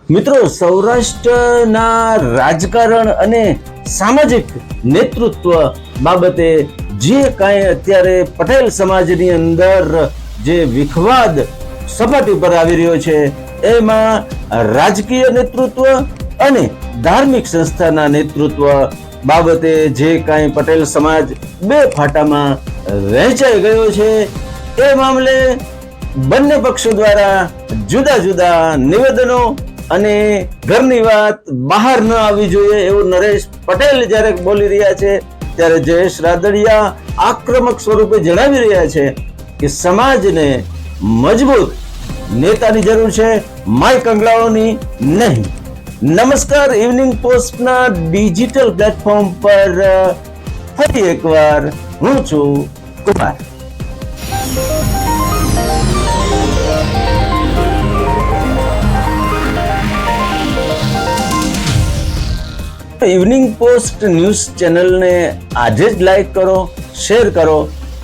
મિત્રો, સૌરાષ્ટ્રના રાજકારણ અને સામાજિક નેતૃત્વ બાબતે જે કાંઈ અત્યારે પટેલ સમાજની અંદર જે વિખવાદ સપાટી પર આવી રહ્યો છે, એમાં રાજકીય નેતૃત્વ અને ધાર્મિક સંસ્થાના નેતૃત્વ બાબતે જે કાંઈ પટેલ સમાજ બે ફાટામાં વહેંચાઈ ગયો છે, એ મામલે બંને પક્ષો દ્વારા જુદા જુદા નિવેદનો અને ઘરની વાત બહાર ન આવી જોઈએ એવું નરેશ પટેલ જ્યારે બોલી રહ્યા છે, ત્યારે જયેશ રાદડિયા આક્રમક સ્વરૂપે જણાવી રહ્યા છે કે સમાજને મજબૂત નેતાની જરૂર છે, માય કંગલાઓની નહીં. નમસ્કાર, ઇવનિંગ પોસ્ટના ડિજિટલ પ્લેટફોર્મ પર ફરી એકવાર હું છું કુમાર. ઇવનિંગ પોસ્ટ ન્યૂઝ ચેનલને આજે જ લાઈક કરો, શેર કરો,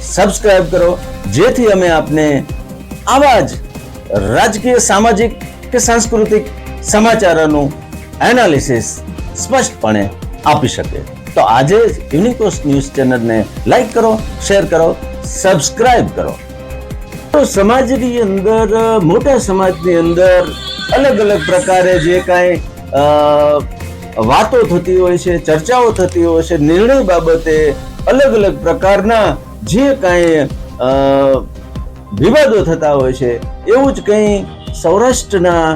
સબસ્ક્રાઇબ કરો, જેથી અમે આપને આવા જ રાજકીય, સામાજિક કે સાંસ્કૃતિક સમાચારોનું એનાલિસિસ સ્પષ્ટપણે આપી શકીએ. તો આજે જ ઇવનિંગ પોસ્ટ ન્યૂઝ ચેનલને લાઈક કરો, શેર કરો, સબસ્ક્રાઇબ કરો. તો સમાજની અંદર, મોટા સમાજની અંદર અલગ અલગ પ્રકારે જે કાંઈ વાતો થતી હોય છે, ચર્ચાઓ થતી હોય છે, નિર્ણય બાબતે અલગ અલગ પ્રકારના જે કાંઈ વિવાદો થતા હોય છે, એવું જ કંઈ સૌરાષ્ટ્રના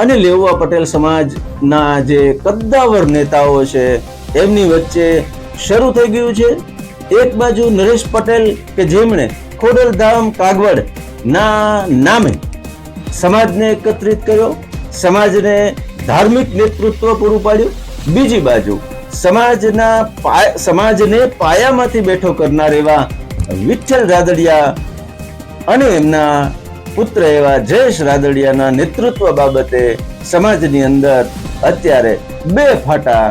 અને લેઉવા પટેલ સમાજના જે કદ્દાવર નેતાઓ છે એમની વચ્ચે શરૂ થઈ ગયું છે. એક બાજુ નરેશ પટેલ કે જેમણે ખોડલધામ કાગવડ ના નામે સમાજને એકત્રિત કર્યો, સમાજને ધાર્મિક નેતૃત્વ પૂરું પાડ્યું. બીજી બાજુ સમાજને પાયામાંથી બેઠો કરનાર એવા વિઠ્ઠલ રાદડિયા અને એમના પુત્ર એવા જયેશ રાદડિયાના નેતૃત્વ બાબતે સમાજની અંદર અત્યારે બે ફાટા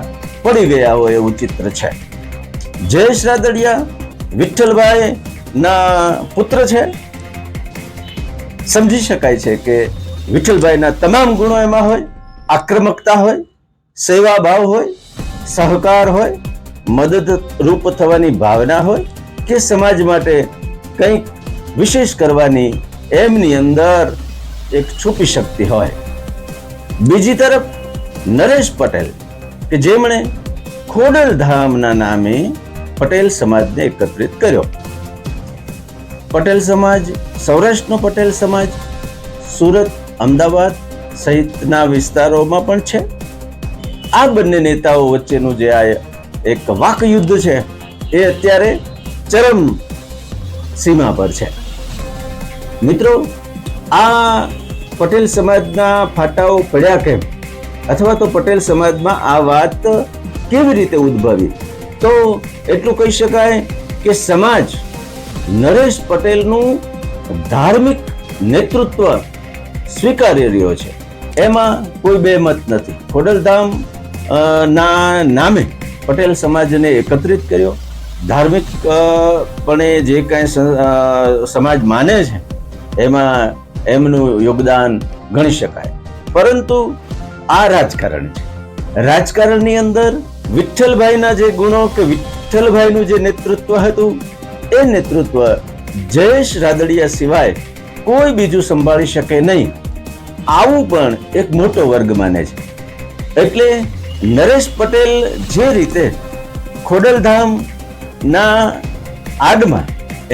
પડી ગયા હોય એવું ચિત્ર છે. જયેશ રાદડિયા વિઠ્ઠલભાઈ ના પુત્ર છે. સમજી શકાય છે કે વિઠ્ઠલભાઈના તમામ ગુણો એમાં હોય, આક્રમકતા હોય, સેવા ભાવ હોય, સહકાર હોય, મદદરૂપ થવાની ભાવના હોય કે સમાજ માટે કંઈક વિશેષ કરવાની એમની અંદર એક છુપી શક્તિ હોય. બીજી તરફ નરેશ પટેલ કે જેમણે ખોડલધામના નામે પટેલ સમાજને એકત્રિત કર્યો. પટેલ સમાજ, સૌરાષ્ટ્રનો પટેલ સમાજ સુરત, અમદાવાદ સહિતના વિસ્તારોમાં પણ છે. આ બંને નેતાઓ વચ્ચેનું જે આ એક વાકયુદ્ધ છે એ અત્યારે ચરમ સીમા પર છે. મિત્રો, આ પટેલ સમાજના ફાટાઓ પડ્યા કેમ, અથવા તો પટેલ સમાજમાં આ વાત કેવી રીતે ઉદ્ભવી, તો એટલું કહી શકાય કે સમાજ નરેશ પટેલનું ધાર્મિક નેતૃત્વ સ્વીકારી રહ્યો છે, એમાં કોઈ બે મત નથી. ખોડલધામ ના નામે પટેલ સમાજને એકત્રિત કર્યો, ધાર્મિક પણે જે કાંઈ સમાજ માને છે એમાં એમનું યોગદાન ગણી શકાય. પરંતુ આ રાજકારણ છે. રાજકારણની અંદર વિઠ્ઠલભાઈના જે ગુણો કે વિઠ્ઠલભાઈનું જે નેતૃત્વ હતું એ નેતૃત્વ જયેશ રાદડિયા સિવાય કોઈ બીજું સંભાળી શકે નહીં, આવું પણ એક મોટો વર્ગ માને છે. એટલે નરેશ પટેલ જે રીતે ખોડલધામ ના આડમાં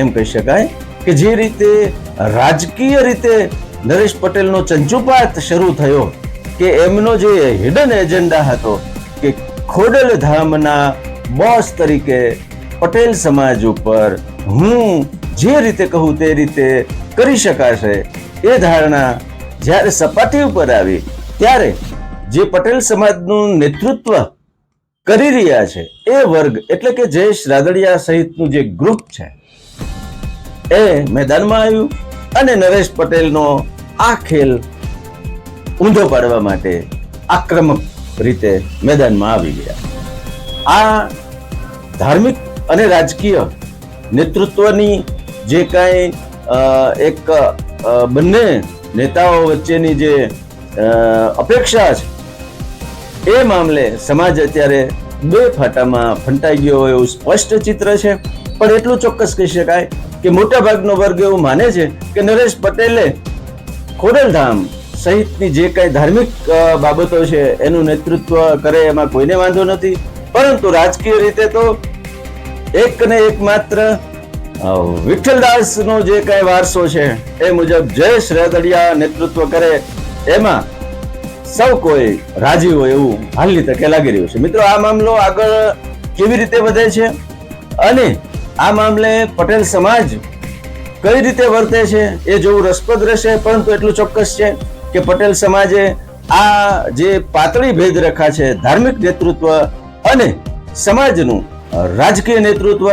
એમ કહી શકાય કે જે રીતે રાજકીય રીતે નરેશ પટેલનો ચંચુપાત શરૂ થયો, કે એમનો જે હિડન એજન્ડા હતો કે ખોડલધામના બોસ તરીકે પટેલ સમાજ ઉપર હું જે રીતે કહું તે રીતે કરી શકાશે, એ ધારણા જ્યારે સપાટી ઉપર આવી ત્યારે જે પટેલ સમાજનું નેતૃત્વ કરી રહ્યા છે એ વર્ગ, એટલે કે જયેશ રાદડિયા સહિતનું જે ગ્રુપ છે એ મેદાનમાં આવ્યું અને નરેશ પટેલનો આ ખેલ ઊંધો પાડવા માટે આક્રમક રીતે મેદાનમાં આવી ગયા. આ ધાર્મિક અને રાજકીય નેતૃત્વની જે કાંઈ એક બંને નેતાઓ વચ્ચેની જે અપેક્ષા છે એ મામલે સમાજ અત્યારે બે ફાટામાં ફંટાઈ ગયો હોય એવું સ્પષ્ટ ચિત્ર છે. પણ એટલું ચોક્કસ કહી શકાય કે મોટા ભાગનો વર્ગ એવું માને છે કે નરેશ પટેલે ખોડલધામ સહિતની જે કઈ ધાર્મિક બાબતો છે એનું નેતૃત્વ કરે એમાં કોઈને વાંધો નથી, પરંતુ રાજકીય રીતે તો એક ને એક માત્ર વિઠ્ઠલદાસનો જે કઈ વારસો છે એ મુજબ જયેશ રાદડિયા નેતૃત્વ કરે એમાં સૌ કોઈ રાજી હોય એવું હાલની તકે લાગી રહ્યું છે. મિત્રો, આ મામલો આગળ કેવી રીતે વધે છે અને આ મામલે પટેલ સમાજ કઈ રીતે વર્તે છે એ જોવું રસપ્રદ રહેશે. પરંતુ એટલું ચોક્કસ છે કે પટેલ સમાજે આ જે પાતળી ભેદરેખા છે ધાર્મિક નેતૃત્વ અને સમાજનું રાજકીય નેતૃત્વ,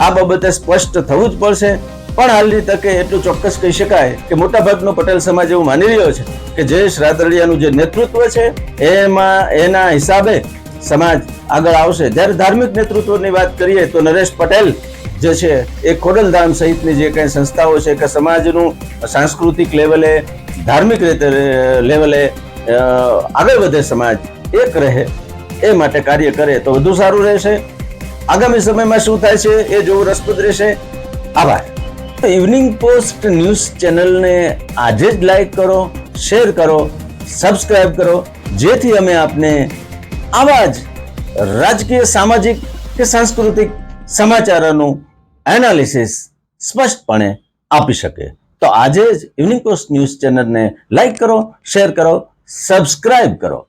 આ બાબતે સ્પષ્ટ થવું જ પડશે. પણ હાલની તકે એટલું ચોક્કસ કહી શકાય કે મોટાભાગનો પટેલ સમાજ એવું માની રહ્યો છે કે જયેશ રાદડિયાનું જે નેતૃત્વ છે એના હિસાબે સમાજ આગળ આવશે. જ્યારે ધાર્મિક નેતૃત્વની વાત કરીએ તો નરેશ પટેલ જે છે એ ખોડલધામ સહિતની જે કઈ સંસ્થાઓ છે કે સમાજનું સાંસ્કૃતિક લેવલે, ધાર્મિક રીતે લેવલે આગળ વધે, સમાજ એક રહે એ માટે કાર્ય કરે તો વધુ સારું રહેશે. આગામી સમયમાં શું થાય છે એ જોવું રસપ્રદ રહેશે. આભાર. ઇવનિંગ પોસ્ટ ન્યૂઝ ચેનલને આજે જ લાઈક કરો, શેર કરો, સબસ્ક્રાઇબ કરો, જેથી અમે આપને આવા જ રાજકીય, સામાજિક કે સાંસ્કૃતિક સમાચારોનું એનાલિસિસ સ્પષ્ટપણે આપી શકે. તો આજે જ ઇવનિંગ પોસ્ટ ન્યૂઝ ચેનલને લાઈક કરો, શેર કરો, સબસ્ક્રાઇબ કરો.